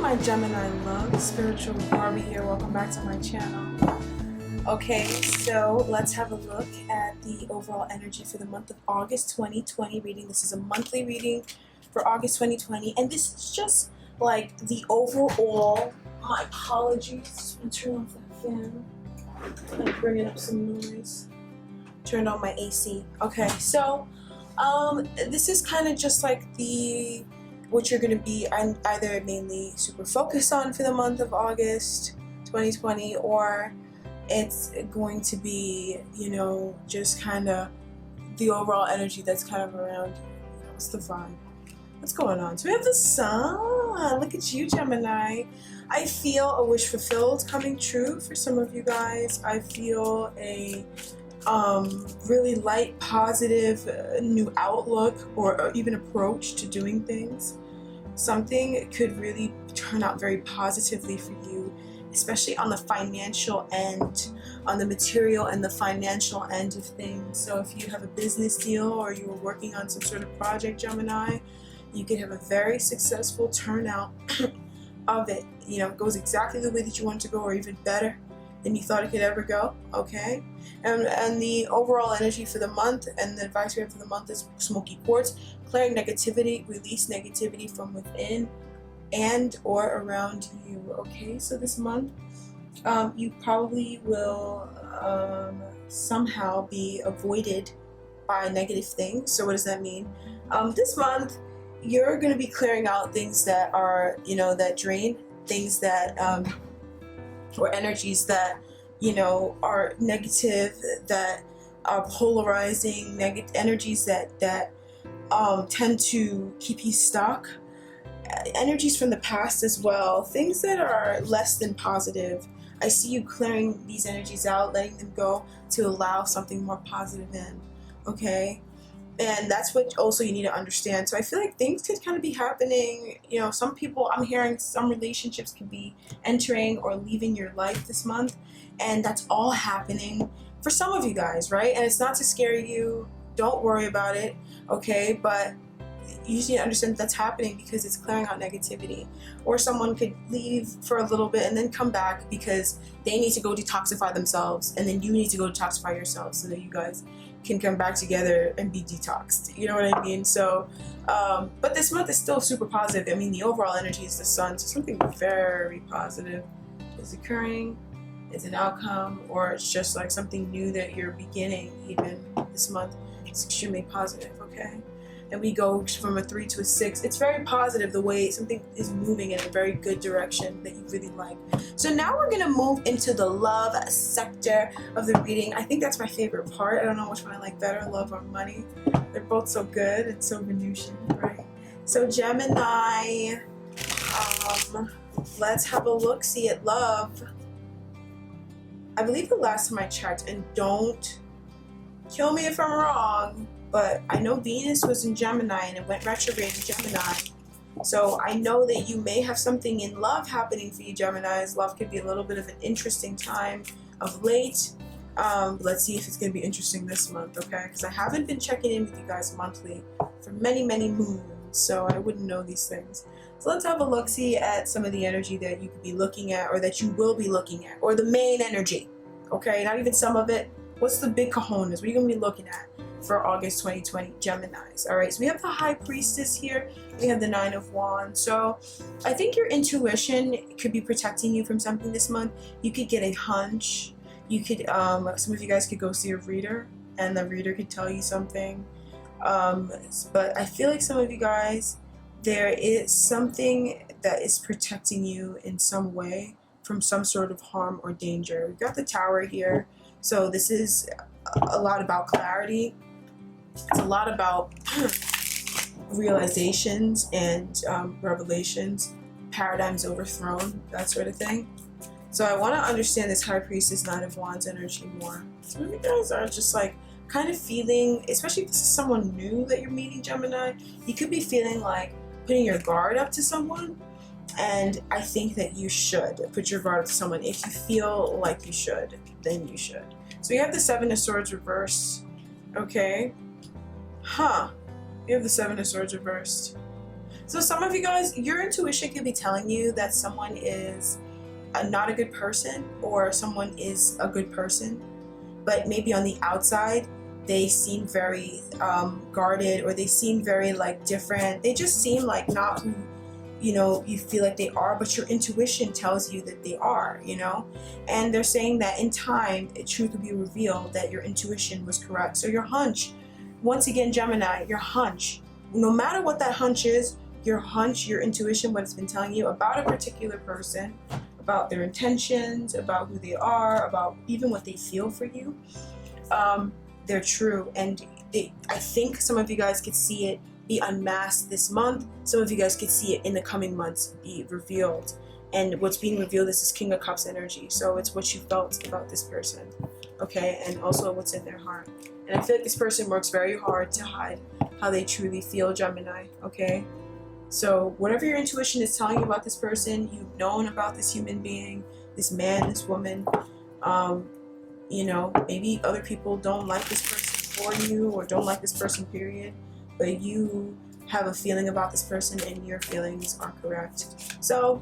my Gemini love, spiritual Barbie here. Welcome back to my channel. Okay, so let's have a look at the overall energy for the month of August 2020 reading. This is a monthly reading for August 2020, and this is just like the overall. My apologies. I'm gonna turn off that fan. I'm bringing up some noise. Turned on my AC. Okay, so this is kind of just like what you're going to be either mainly super focused on for the month of August 2020, or it's going to be, you know, just kind of the overall energy that's kind of around you. What's the vibe? What's going on? So we have the sun. Look at you, Gemini. I feel a wish fulfilled coming true for some of you guys. I feel a really light, positive, new outlook or even approach to doing things. Something could really turn out very positively for you, especially on the financial end, on the material and the financial end of things. So if you have a business deal or you were working on some sort of project, Gemini, you could have a very successful turnout of it. You know, it goes exactly the way that you want it to go, or even better than you thought it could ever go. Okay, and the overall energy for the month and the advice we have for the month is smoky quartz, clearing negativity, release negativity from within and or around you. Okay, so this month you probably will somehow be avoided by negative things. So what does that mean? This month you're going to be clearing out things that are, you know, that drain, things that or energies that, you know, are negative, that are polarizing, negative energies that tend to keep you stuck, energies from the past as well, things that are less than positive. I see you clearing these energies out, letting them go to allow something more positive in. Okay, and that's what also you need to understand. So I feel like things could kind of be happening. You know, some people, I'm hearing some relationships could be entering or leaving your life this month, and that's all happening for some of you guys, right? And it's not to scare you. Don't worry about it, okay? But you just need to understand that's happening because it's clearing out negativity. Or someone could leave for a little bit and then come back because they need to go detoxify themselves, and then you need to go detoxify yourself so that you guys can come back together and be detoxed. You know what I mean? So, but this month is still super positive. I mean, the overall energy is the sun, so something very positive is occurring. It's an outcome, or it's just like something new that you're beginning even this month. It's extremely positive, okay? And we go from a 3 to a 6. It's very positive the way something is moving in a very good direction that you really like. So now we're going to move into the love sector of the reading. I think that's my favorite part. I don't know which one I like better, love or money. They're both so good and so Venusian, right? So Gemini, let's have a look-see at love. I believe the last time I checked, and don't kill me if I'm wrong, but I know Venus was in Gemini and it went retrograde in Gemini. So I know that you may have something in love happening for you, Geminis. Love could be a little bit of an interesting time of late. Let's see if it's going to be interesting this month, okay? Because I haven't been checking in with you guys monthly for many, many moons, so I wouldn't know these things. So let's have a look-see at some of the energy that you could be looking at, or that you will be looking at, or the main energy, okay? Not even some of it. What's the big cojones? What are you going to be looking at for August 2020, Geminis? All right, so we have the High Priestess here. We have the 9 of Wands. So I think your intuition could be protecting you from something this month. You could get a hunch. You could, some of you guys could go see a reader, and the reader could tell you something. But I feel like some of you guys, there is something that is protecting you in some way from some sort of harm or danger. We've got the Tower here. So this is a lot about clarity. It's a lot about realizations and revelations, paradigms overthrown, that sort of thing. So I want to understand this High Priestess, 9 of Wands energy more. Some of you guys are just like kind of feeling, especially if this is someone new that you're meeting, Gemini, you could be feeling like putting your guard up to someone. And I think that you should put your guard up to someone. If you feel like you should, then you should. So you have the 7 of Swords reversed. Okay. You have the 7 of Swords reversed. So some of you guys, your intuition could be telling you that someone is not a good person, or someone is a good person, but maybe on the outside they seem very guarded, or they seem very like different. They just seem like not who you feel like they are, but your intuition tells you that they are, and they're saying that in time truth will be revealed, that your intuition was correct. So your hunch, once again, Gemini, your hunch, no matter what that hunch is, your hunch, your intuition, what it's been telling you about a particular person, about their intentions, about who they are, about even what they feel for you, they're true. And I think some of you guys could see it be unmasked this month. Some of you guys could see it in the coming months be revealed. And what's being revealed is this King of Cups energy. So it's what you felt about this person, okay? And also what's in their heart. And I feel like this person works very hard to hide how they truly feel, Gemini, okay? So whatever your intuition is telling you about this person, you've known about this human being, this man, this woman, maybe other people don't like this person for you, or don't like this person, period. But you have a feeling about this person, and your feelings are correct. So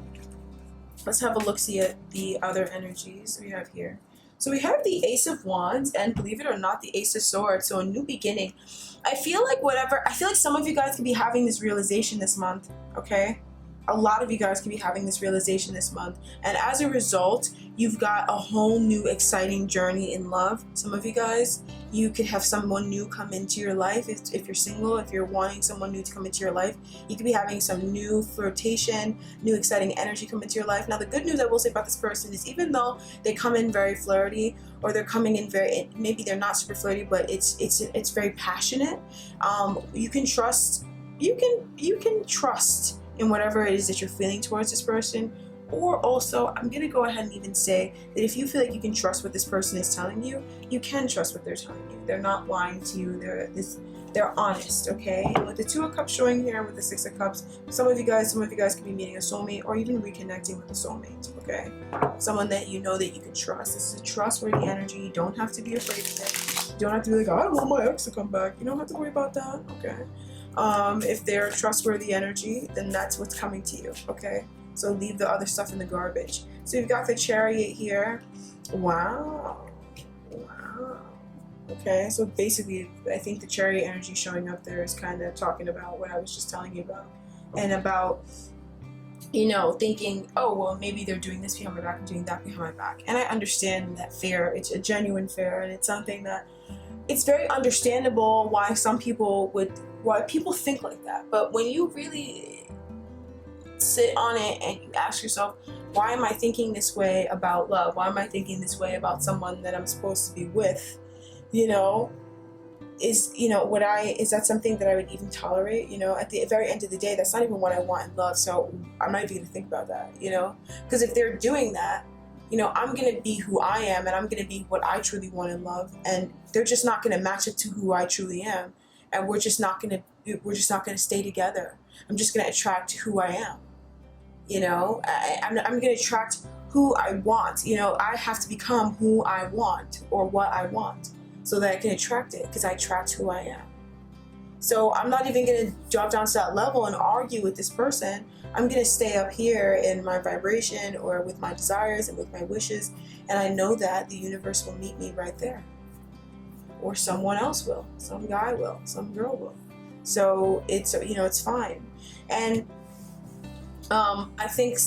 let's have a look-see at the other energies we have here. So we have the Ace of Wands, and believe it or not, the Ace of Swords. So a new beginning. I feel like some of you guys could be having this realization this month, okay? A lot of you guys could be having this realization this month. And as a result, you've got a whole new exciting journey in love. Some of you guys, you could have someone new come into your life. If you're single, if you're wanting someone new to come into your life, you could be having some new flirtation, new exciting energy come into your life. Now, the good news I will say about this person is, even though they come in very flirty, or they're coming in very, maybe they're not super flirty, but it's very passionate. You can trust. You can trust in whatever it is that you're feeling towards this person. Or also, I'm going to go ahead and even say that if you feel like you can trust what this person is telling you, you can trust what they're telling you. They're not lying to you. They're honest, okay? And with the Two of Cups showing here, with the Six of Cups, some of you guys could be meeting a soulmate, or even reconnecting with a soulmate, okay? Someone that you know that you can trust. This is a trustworthy energy. You don't have to be afraid of it. You don't have to be like, I don't want my ex to come back. You don't have to worry about that, okay? If they're trustworthy energy, then that's what's coming to you, okay? So leave the other stuff in the garbage. So you've got the Chariot here. Wow. Okay, so basically, I think the Chariot energy showing up there is kind of talking about what I was just telling you about. And about, thinking, oh, well, maybe they're doing this behind my back and doing that behind my back. And I understand that fear. It's a genuine fear, and it's something that, it's very understandable why why people think like that. But when you really sit on it and you ask yourself, why am I thinking this way about love? Why am I thinking this way about someone that I'm supposed to be with? Is that something that I would even tolerate? At the very end of the day, that's not even what I want in love. So I'm not even gonna think about that, because if they're doing that, I'm gonna be who I am, and I'm gonna be what I truly want in love, and they're just not gonna match up to who I truly am, and we're just not gonna stay together. I'm just gonna attract who I am. I'm gonna attract who I want. I have to become who I want, or what I want, so that I can attract it, because I attract who I am. So I'm not even gonna drop down to that level and argue with this person. I'm gonna stay up here in my vibration, or with my desires and with my wishes, and I know that the universe will meet me right there. Or someone else will, some guy will, some girl will. So it's fine. And I think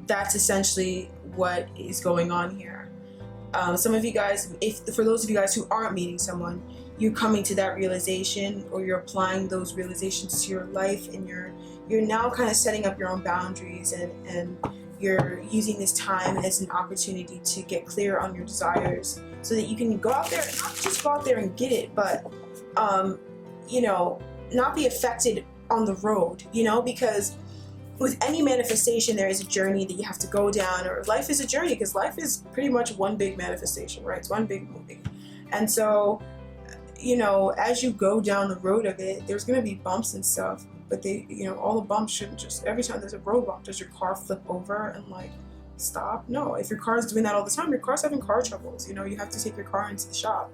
that's essentially what is going on here. Some of you guys, for those of you guys who aren't meeting someone, you're coming to that realization, or you're applying those realizations to your life, and you're now kind of setting up your own boundaries, and you're using this time as an opportunity to get clear on your desires, so that you can go out there, not just go out there and get it, but not be affected on the road, because with any manifestation, there is a journey that you have to go down, or life is a journey, because life is pretty much one big manifestation, right? It's one big movie. And so, as you go down the road of it, there's going to be bumps and stuff, but all the bumps shouldn't just, every time there's a road bump, does your car flip over and stop. No, if your car is doing that all the time, your car's having car troubles. You know, you have to take your car into the shop.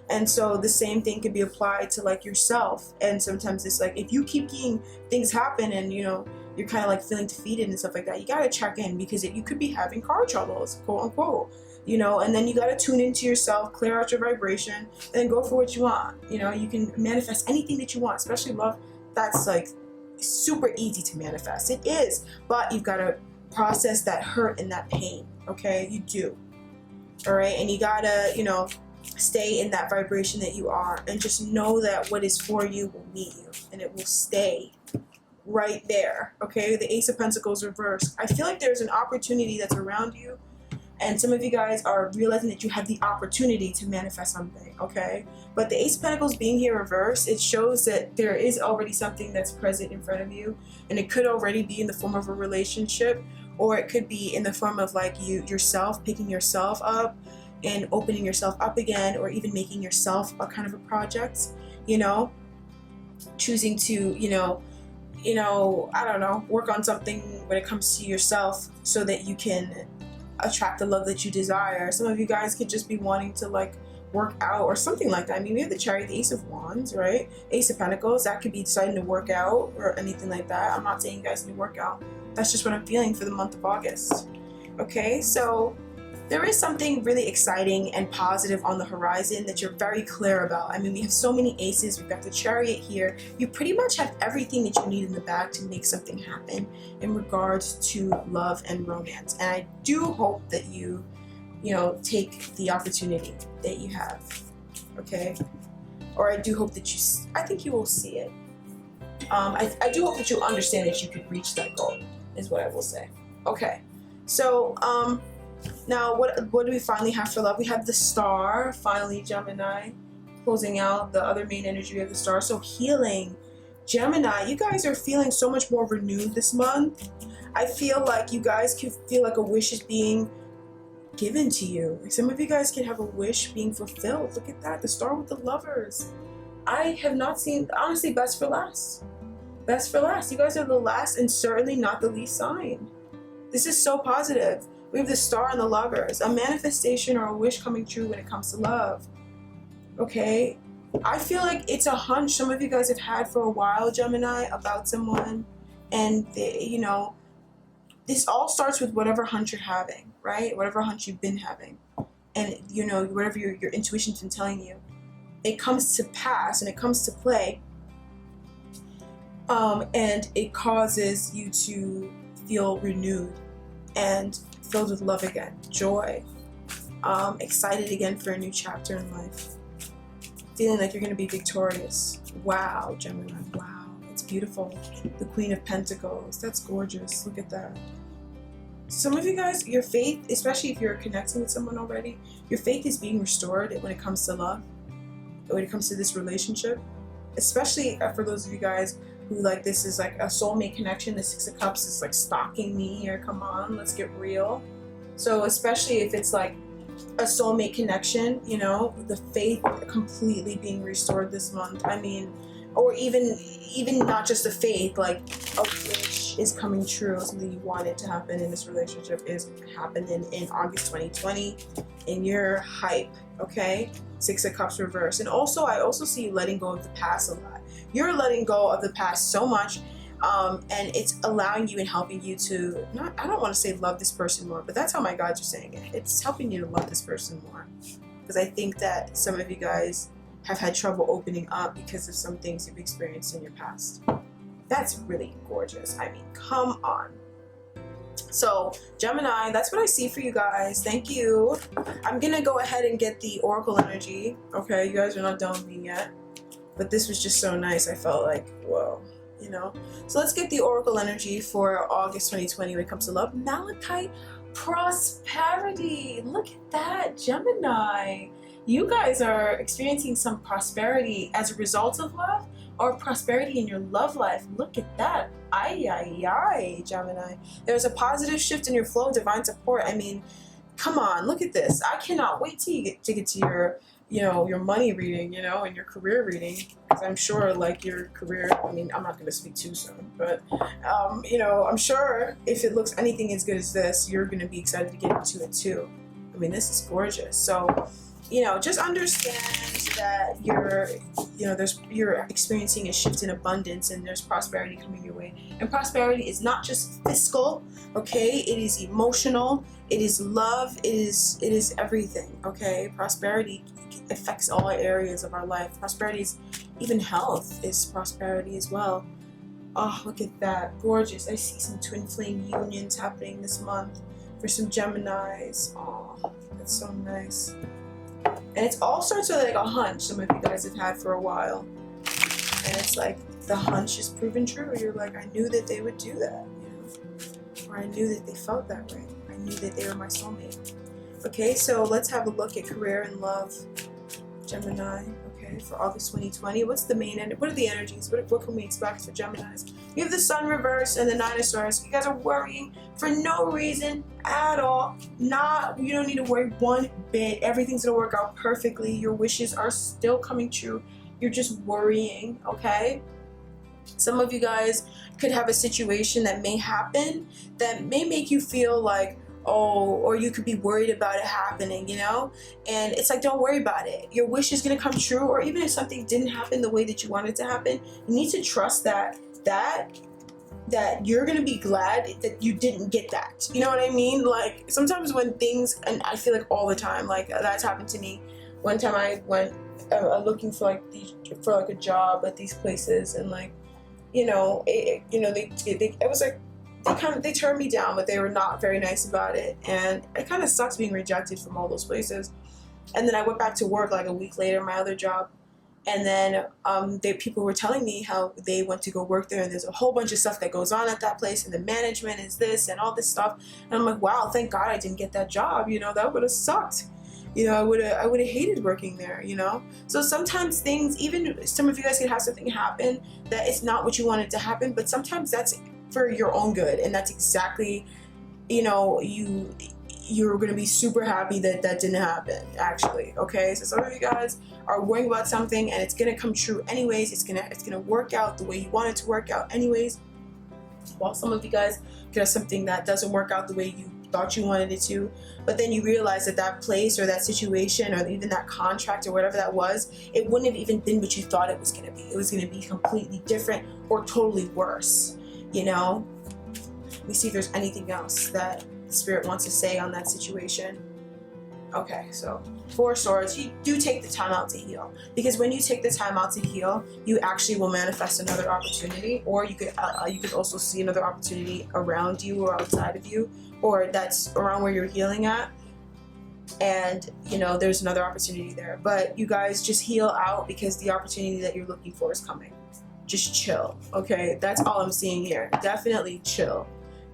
And so the same thing could be applied to like yourself. And sometimes it's like, if you keep seeing things happen and, you know, you're kind of like feeling defeated and stuff like that, you got to check in, because you could be having car troubles, quote unquote, you know, and then you got to tune into yourself, clear out your vibration, and then go for what you want. You know, you can manifest anything that you want, especially love. That's like super easy to manifest. It is, but you've got to process that hurt and that pain. Okay, you do. All right, and you gotta, you know, stay in that vibration that you are, and just know that what is for you will meet you, and it will stay right there. Okay, the Ace of Pentacles reversed. I feel like there's an opportunity that's around you, and some of you guys are realizing that you have the opportunity to manifest something. Okay, but the Ace of Pentacles being here reversed, it shows that there is already something that's present in front of you, and it could already be in the form of a relationship, or it could be in the form of like yourself picking yourself up and opening yourself up again, or even making yourself a kind of a project, you know, choosing to, you know, I don't know, work on something when it comes to yourself so that you can attract the love that you desire. Some of you guys could just be wanting to like work out or something like that. I mean, we have the Chariot, the Ace of Wands, right? Ace of Pentacles, that could be deciding to work out or anything like that. I'm not saying you guys need to work out. That's just what I'm feeling for the month of August. Okay, so there is something really exciting and positive on the horizon that you're very clear about. I mean, we have so many aces. We've got the Chariot here. You pretty much have everything that you need in the bag to make something happen in regards to love and romance. And I do hope that you know, take the opportunity that you have, okay? Or I do hope that I think you will see it. I do hope that you understand that you could reach that goal, is what I will say. Okay, so, now, what do we finally have for love? We have the Star, finally, Gemini, closing out the other main energy of the Star. So healing. Gemini, you guys are feeling so much more renewed this month. I feel like you guys can feel like a wish is being given to you. Like some of you guys can have a wish being fulfilled. Look at that, the Star with the Lovers. I have not seen, honestly, best for last. Best for last. You guys are the last and certainly not the least sign. This is so positive. We have the Star and the Lovers, a manifestation or a wish coming true when it comes to love. Okay, I feel like it's a hunch some of you guys have had for a while, Gemini, about someone, and they, you know, this all starts with whatever hunch you're having, right? Whatever hunch you've been having, and you know, whatever your intuition's been telling you, it comes to pass and it comes to play, and it causes you to feel renewed and filled with love again, joy, excited again for a new chapter in life, feeling like you're going to be victorious. Wow, Gemini, wow, it's beautiful. The Queen of Pentacles, that's gorgeous. Look at that. Some of you guys, your faith, especially if you're connecting with someone already, your faith is being restored when it comes to love, when it comes to this relationship, especially for those of you guys who like this is like a soulmate connection. The Six of Cups is like stalking me here. Come on, let's get real. So especially if it's like a soulmate connection, you know, the faith completely being restored this month. I mean, or even not just the faith, like a wish is coming true. Something you wanted to happen in this relationship is happening in August 2020, and you're hype. Okay, Six of Cups reverse. And also, I also see you letting go of the past a lot. You're letting go of the past so much, and it's allowing you and helping you to I don't want to say love this person more, but that's how my guides are saying it. It's helping you to love this person more, because I think that some of you guys have had trouble opening up because of some things you've experienced in your past. That's really gorgeous. I mean, come on. So Gemini, that's what I see for you guys. Thank you. I'm gonna go ahead and get the Oracle energy. Okay, you guys are not done with me yet, but this was just so nice. I felt like, whoa, you know. So let's get the Oracle energy for August 2020 when it comes to love. Malachite, prosperity. Look at that, Gemini. You guys are experiencing some prosperity as a result of love, or prosperity in your love life. Look at that. Ay, ay, ay, Gemini. There's a positive shift in your flow of divine support. I mean, come on, look at this. I cannot wait till you get to your, you know, your money reading, you know, and your career reading. because I'm sure, like, your career, I mean, I'm not going to speak too soon, but, you know, I'm sure if it looks anything as good as this, you're going to be excited to get into it too. I mean, this is gorgeous. So, you know, just understand that you're experiencing a shift in abundance, and there's prosperity coming your way. And prosperity is not just fiscal, okay? It is emotional, it is love, it is everything, okay? Prosperity affects all areas of our life. Prosperity is, even health is prosperity as well. Oh, look at that, gorgeous. I see some twin flame unions happening this month for some Geminis. Oh, that's so nice. And it's all sorts of like a hunch some of you guys have had for a while. And it's like the hunch is proven true. You're like, I knew that they would do that, you know? Or I knew that they felt that way. I knew that they were my soulmate. Okay, so let's have a look at career and love, Gemini. Okay, for August 2020. What's the main end? What are the energies? What can we expect for Geminis? You have the Sun reverse and the Nine of Swords. You guys are worrying for no reason at all. You don't need to worry one bit. Everything's gonna work out perfectly. Your wishes are still coming true. You're just worrying, okay? Some of you guys could have a situation that may happen that may make you feel like, oh, or you could be worried about it happening, you know? And it's like, don't worry about it. Your wish is gonna come true. Or even if something didn't happen the way that you wanted it to happen, you need to trust that you're gonna be glad that you didn't get that. You know what I mean? Like, sometimes when things, and I feel like all the time, like that's happened to me. One time I went looking for like a job at these places, and like, you know, it was like, they turned me down, but they were not very nice about it, and it kind of sucks being rejected from all those places. And then I went back to work like a week later, my other job, and then people were telling me how they went to go work there, and there's a whole bunch of stuff that goes on at that place, and the management is this and all this stuff. And I'm like, wow, thank God I didn't get that job. You know, that would have sucked. You know, I would have hated working there, you know? So sometimes things, even some of you guys can have something happen that it's not what you wanted to happen, but sometimes that's for your own good, and that's exactly, you know, you're going to be super happy that that didn't happen, actually, okay? So some of you guys are worrying about something, and it's going to come true anyways. It's going to work out the way you want it to work out anyways. While some of you guys get something that doesn't work out the way you thought you wanted it to, but then you realize that that place or that situation or even that contract or whatever that was, it wouldn't have even been what you thought it was going to be. It was going to be completely different or totally worse, you know? Let me see if there's anything else that Spirit wants to say on that situation. Okay, so Four Swords, you do take the time out to heal, because when you take the time out to heal, you actually will manifest another opportunity, or you could also see another opportunity around you or outside of you, or that's around where you're healing at, and you know there's another opportunity there. But you guys just heal out, because the opportunity that you're looking for is coming. Just chill, okay? That's all I'm seeing here. Definitely chill.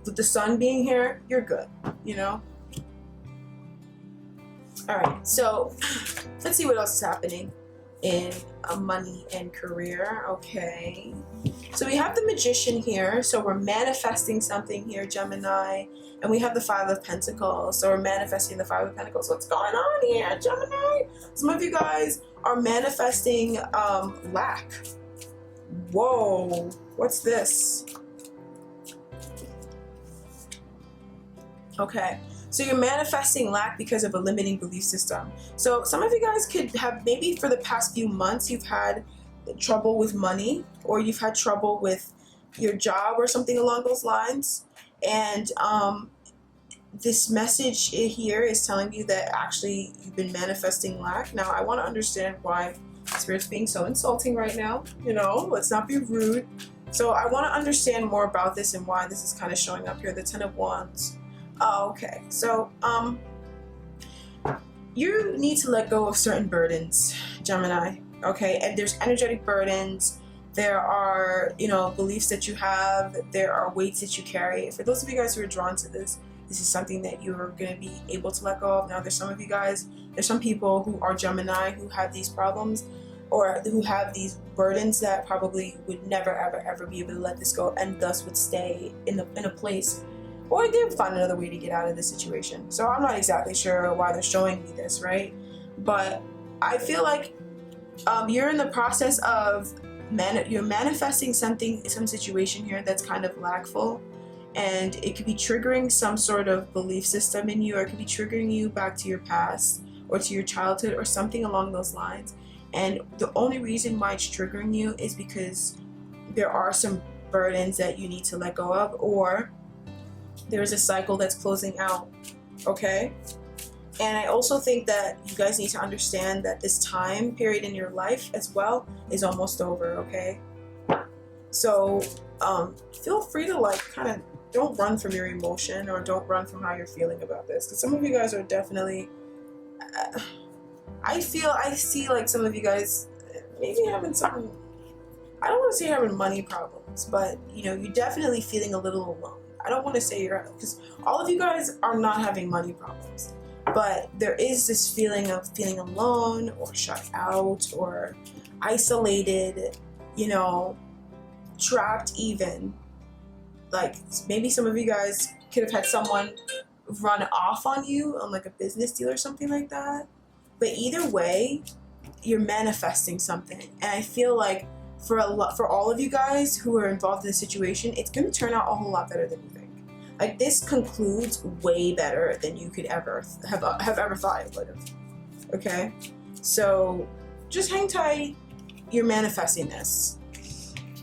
With the Sun being here, you're good, you know? Alright, so let's see what else is happening in money and career. Okay, so we have the Magician here, so we're manifesting something here, Gemini, and we have the Five of Pentacles, so we're manifesting the Five of Pentacles. What's going on here, Gemini? Some of you guys are manifesting lack. Whoa, what's this? Okay, so you're manifesting lack because of a limiting belief system. So some of you guys could have, maybe for the past few months, you've had trouble with money, or you've had trouble with your job or something along those lines. And this message here is telling you that actually you've been manifesting lack. Now, I want to understand why Spirit's being so insulting right now. You know, let's not be rude. So I want to understand more about this and why this is kind of showing up here. The Ten of Wands. Oh, okay, so you need to let go of certain burdens, Gemini, okay? And there's energetic burdens, there are, you know, beliefs that you have, there are weights that you carry. For those of you guys who are drawn to this, this is something that you're going to be able to let go of. Now, there's some of you guys, there's some people who are Gemini who have these problems, or who have these burdens that probably would never, ever, ever be able to let this go, and thus would stay in a place, or they'll find another way to get out of this situation. So I'm not exactly sure why they're showing me this, right? But I feel like You're in the process of you're manifesting something, some situation here that's kind of lackful, and it could be triggering some sort of belief system in you, or it could be triggering you back to your past or to your childhood or something along those lines. And the only reason why it's triggering you is because there are some burdens that you need to let go of, or there's a cycle that's closing out. Okay? And I also think that you guys need to understand that this time period in your life as well is almost over, okay? So feel free to like kind of don't run from your emotion, or don't run from how you're feeling about this, because some of you guys are definitely I see like some of you guys maybe having some, I don't want to say having money problems, but you know, you're definitely feeling a little alone. I don't want to say you're, because all of you guys are not having money problems, but there is this feeling of feeling alone or shut out or isolated, you know, trapped even. Like maybe some of you guys could have had someone run off on you on like a business deal or something like that. But either way, you're manifesting something. And I feel like for all of you guys who are involved in the situation, it's going to turn out a whole lot better than you think. Like this concludes way better than you could ever have ever thought it would have. Okay? So just hang tight. You're manifesting this.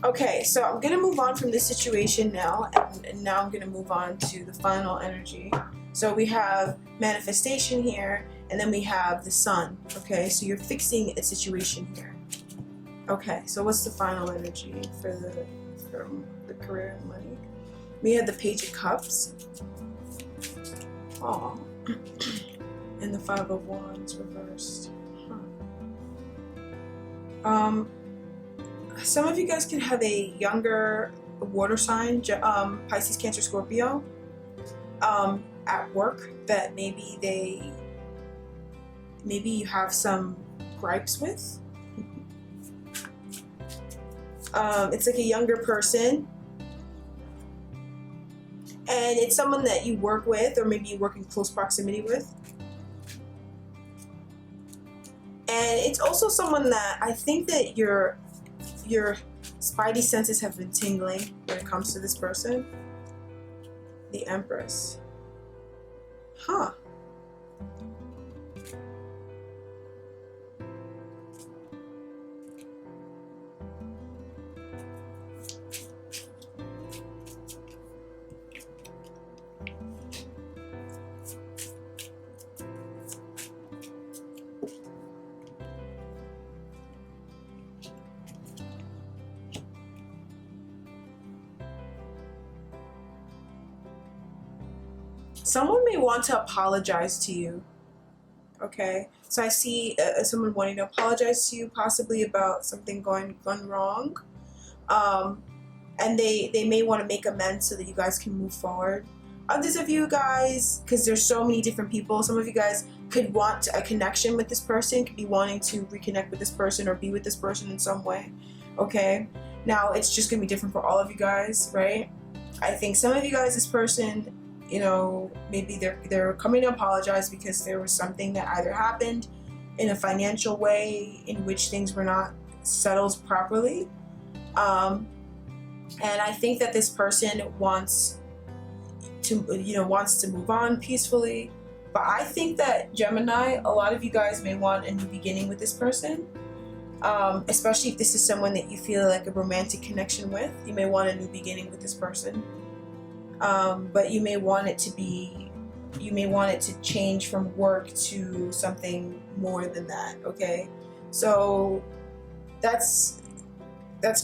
Okay, so I'm going to move on from this situation now, and now I'm going to move on to the final energy. So we have manifestation here, and then we have the sun. Okay, so you're fixing a situation here. Okay, so what's the final energy for the career and money? We had the Page of Cups. Aw. And the Five of Wands reversed. Huh. Some of you guys can have a younger water sign, Pisces, Cancer, Scorpio, at work that maybe you have some gripes with. It's like a younger person, and it's someone that you work with, or maybe you work in close proximity with. And it's also someone that I think that your spidey senses have been tingling when it comes to this person. The Empress. Huh. Someone may want to apologize to you. Okay, so I see someone wanting to apologize to you, possibly about something gone wrong, and they may want to make amends so that you guys can move forward. Others of you guys, because there's so many different people, some of you guys could want a connection with this person, could be wanting to reconnect with this person or be with this person in some way. Okay, now it's just gonna be different for all of you guys, right? I think some of you guys, this person, you know, maybe they're coming to apologize because there was something that either happened in a financial way in which things were not settled properly, and I think that this person wants to move on peacefully. But I think that Gemini, a lot of you guys may want a new beginning with this person, especially if this is someone that you feel like a romantic connection with. You may want a new beginning with this person. But you may want it to change from work to something more than that, okay? So that's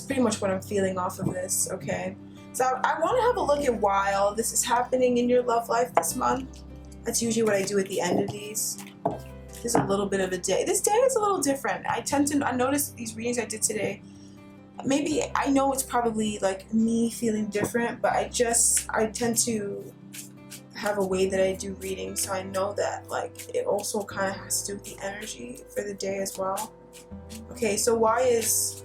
pretty much what I'm feeling off of this, okay? So I want to have a look at why all this is happening in your love life this month. That's usually what I do at the end of these. There's a little bit of a day. This day is a little different. I noticed these readings I did today, maybe I know it's probably like me feeling different, but I tend to have a way that I do readings, so I know that like it also kind of has to do with the energy for the day as well. Okay, so why is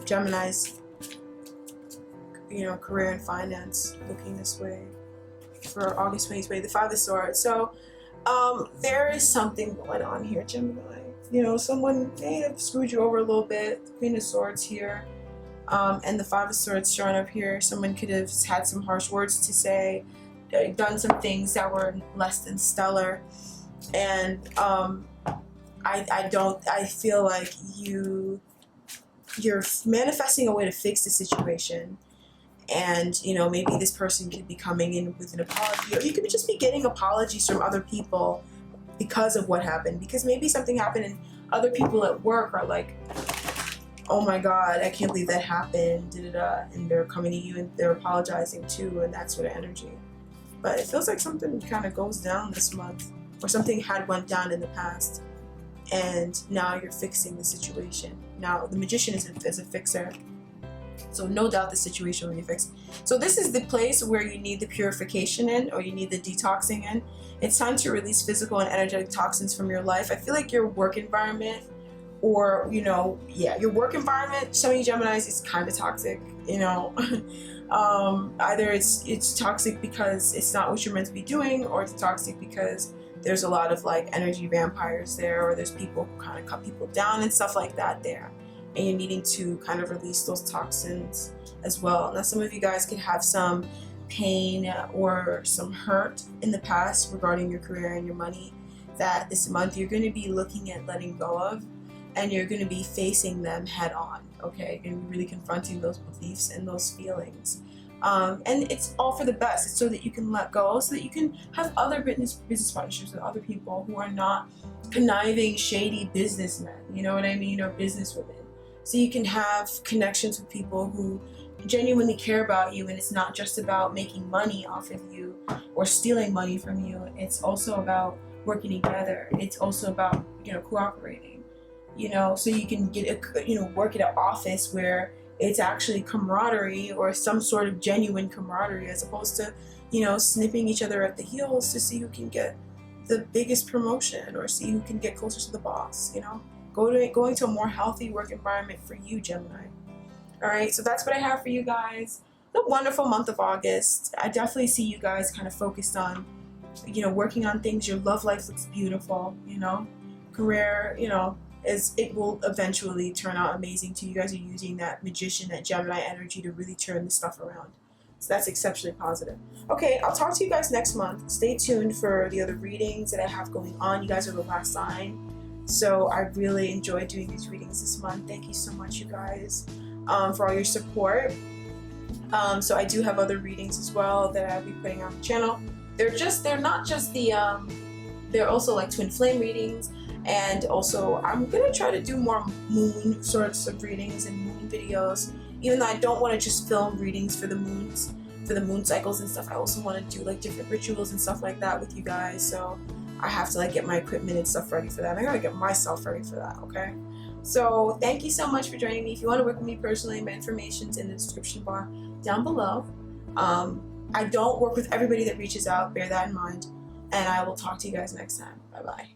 Gemini's career and finance looking this way for August 2020? The Five of Swords. So there is something going on here, Gemini. You know, someone may have screwed you over a little bit. The Queen of Swords here. And the Five of Swords showing up here. Someone could have had some harsh words to say, done some things that were less than stellar. And I feel like you're manifesting a way to fix the situation. And, you know, maybe this person could be coming in with an apology, or you could just be getting apologies from other people because of what happened. Because maybe something happened and other people at work are like, oh my God, I can't believe that happened, and they're coming to you and they're apologizing too, and that sort of energy. But it feels like something kind of goes down this month, or something had went down in the past, and now you're fixing the situation. Now, the Magician is a fixer, so no doubt the situation will be fixed. So this is the place where you need the purification in, or you need the detoxing in. It's time to release physical and energetic toxins from your life. I feel like your work environment, or, you know, yeah, your work environment, some of you Geminis, is kind of toxic, you know. Either it's toxic because it's not what you're meant to be doing, or it's toxic because there's a lot of like energy vampires there, or there's people who kind of cut people down and stuff like that there, and you're needing to kind of release those toxins as well. Now, some of you guys could have some pain or some hurt in the past regarding your career and your money that this month you're going to be looking at letting go of, and you're going to be facing them head on. Okay, you're going to be really confronting those beliefs and those feelings. And it's all for the best. It's so that you can let go, so that you can have other business partnerships with other people who are not conniving, shady businessmen, you know what I mean, or businesswomen. So you can have connections with people who genuinely care about you, and it's not just about making money off of you or stealing money from you. It's also about working together. It's also about, you know, cooperating, you know, so you can get work at an office where it's actually camaraderie, or some sort of genuine camaraderie, as opposed to, you know, snipping each other at the heels to see who can get the biggest promotion, or see who can get closer to the boss, you know. Going to a more healthy work environment for you, Gemini. All right, so that's what I have for you guys. The wonderful month of August. I definitely see you guys kind of focused on, you know, working on things. Your love life looks beautiful, you know. Career, you know, it will eventually turn out amazing too. You guys are using that Magician, that Gemini energy to really turn this stuff around. So that's exceptionally positive. Okay, I'll talk to you guys next month. Stay tuned for the other readings that I have going on. You guys are the last sign. So I really enjoyed doing these readings this month. Thank you so much, you guys, for all your support. So I do have other readings as well that I'll be putting on the channel. They're not just the, they're also like twin flame readings. And also, I'm going to try to do more moon sorts of readings and moon videos. Even though I don't want to just film readings for the moons, for the moon cycles and stuff, I also want to do like different rituals and stuff like that with you guys. So I have to like get my equipment and stuff ready for that. I gotta get myself ready for that, okay? So thank you so much for joining me. If you want to work with me personally, my information's in the description bar down below. I don't work with everybody that reaches out, bear that in mind. And I will talk to you guys next time. Bye-bye.